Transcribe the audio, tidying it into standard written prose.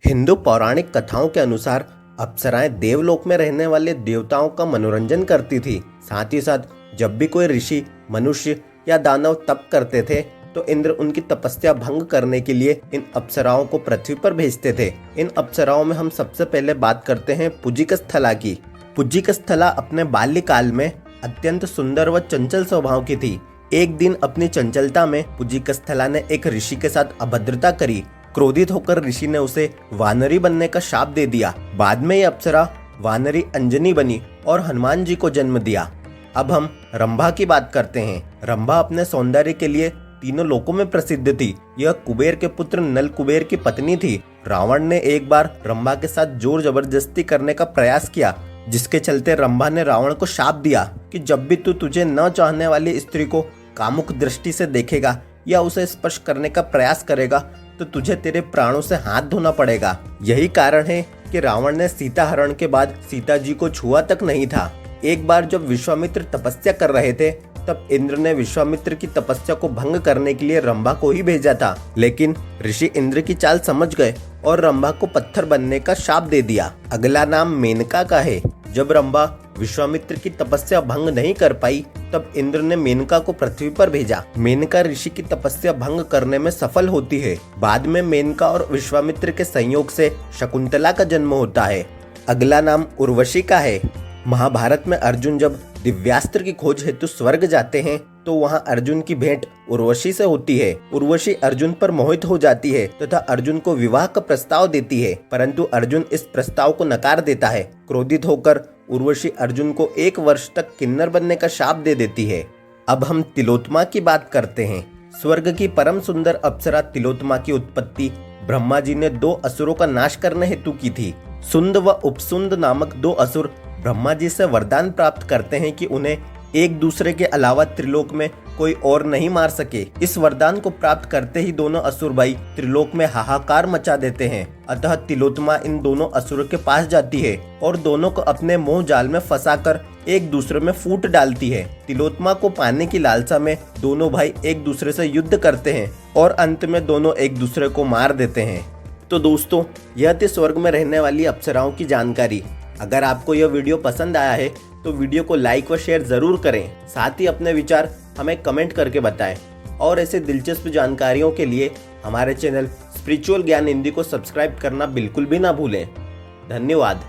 हिंदू पौराणिक कथाओं के अनुसार अप्सराएं देवलोक में रहने वाले देवताओं का मनोरंजन करती थी। साथ ही साथ जब भी कोई ऋषि, मनुष्य या दानव तप करते थे तो इंद्र उनकी तपस्या भंग करने के लिए इन अप्सराओं को पृथ्वी पर भेजते थे। इन अप्सराओं में हम सबसे पहले बात करते हैं पुजीकस्थला की। पुजीकस्थला अपने बाल्यकाल में अत्यंत सुंदर व चंचल स्वभाव की थी। एक दिन अपनी चंचलता में पुजीकस्थला ने एक ऋषि के साथ अभद्रता करी। क्रोधित होकर ऋषि ने उसे वानरी बनने का शाप दे दिया। बाद में ये अप्सरा वानरी अंजनी बनी और हनुमान जी को जन्म दिया। अब हम रंभा की बात करते हैं। रंभा अपने सौंदर्य के लिए तीनों लोकों में प्रसिद्ध थी। यह कुबेर के पुत्र नल कुबेर की पत्नी थी। रावण ने एक बार रंभा के साथ जोर जबरदस्ती करने का प्रयास किया, जिसके चलते रंभा ने रावण को शाप दिया कि जब भी तू तुझे न चाहने वाली स्त्री को कामुक दृष्टि से देखेगा या उसे स्पर्श करने का प्रयास करेगा तो तुझे तेरे प्राणों से हाथ धोना पड़ेगा। यही कारण है कि रावण ने सीता हरण के बाद सीता जी को छुआ तक नहीं था। एक बार जब विश्वामित्र तपस्या कर रहे थे तब इंद्र ने विश्वामित्र की तपस्या को भंग करने के लिए रंभा को ही भेजा था, लेकिन ऋषि इंद्र की चाल समझ गए और रंभा को पत्थर बनने का शाप दे दिया। अगला नाम मेनका का है। जब रंभा विश्वामित्र की तपस्या भंग नहीं कर पाई तब इंद्र ने मेनका को पृथ्वी पर भेजा। मेनका ऋषि की तपस्या भंग करने में सफल होती है। बाद में मेनका और विश्वामित्र के संयोग से शकुंतला का जन्म होता है। अगला नाम उर्वशी का है। महाभारत में अर्जुन जब दिव्यास्त्र की खोज हेतु स्वर्ग जाते हैं तो वहां अर्जुन की भेंट उर्वशी से होती है। उर्वशी अर्जुन पर मोहित हो जाती है तथा अर्जुन को विवाह का प्रस्ताव देती है, परंतु अर्जुन इस प्रस्ताव को नकार देता है। क्रोधित होकर उर्वशी अर्जुन को 1 वर्ष तक किन्नर बनने का शाप दे देती है। अब हम तिलोत्तमा की बात करते हैं। स्वर्ग की परम सुंदर अप्सरा तिलोत्तमा की उत्पत्ति ब्रह्मा जी ने 2 असुरों का नाश करने हेतु की थी। सुंद व उपसुंद नामक 2 असुर ब्रह्मा जी से वरदान प्राप्त करते हैं कि उन्हें एक दूसरे के अलावा त्रिलोक में कोई और नहीं मार सके। इस वरदान को प्राप्त करते ही दोनों असुर भाई त्रिलोक में हाहाकार मचा देते हैं। अतः तिलोत्तमा इन दोनों असुरों के पास जाती है और दोनों को अपने मोह जाल में फंसाकर एक दूसरे में फूट डालती है। तिलोत्तमा को पाने की लालसा में दोनों भाई एक दूसरे से युद्ध करते हैं और अंत में दोनों एक दूसरे को मार देते हैं। तो दोस्तों, यह थी स्वर्ग में रहने वाली अप्सराओं की जानकारी। अगर आपको यह वीडियो पसंद आया है तो वीडियो को लाइक व शेयर जरूर करें। साथ ही अपने विचार हमें कमेंट करके बताएं और ऐसे दिलचस्प जानकारियों के लिए हमारे चैनल स्पिरिचुअल ज्ञान हिंदी को सब्सक्राइब करना बिल्कुल भी ना भूलें। धन्यवाद।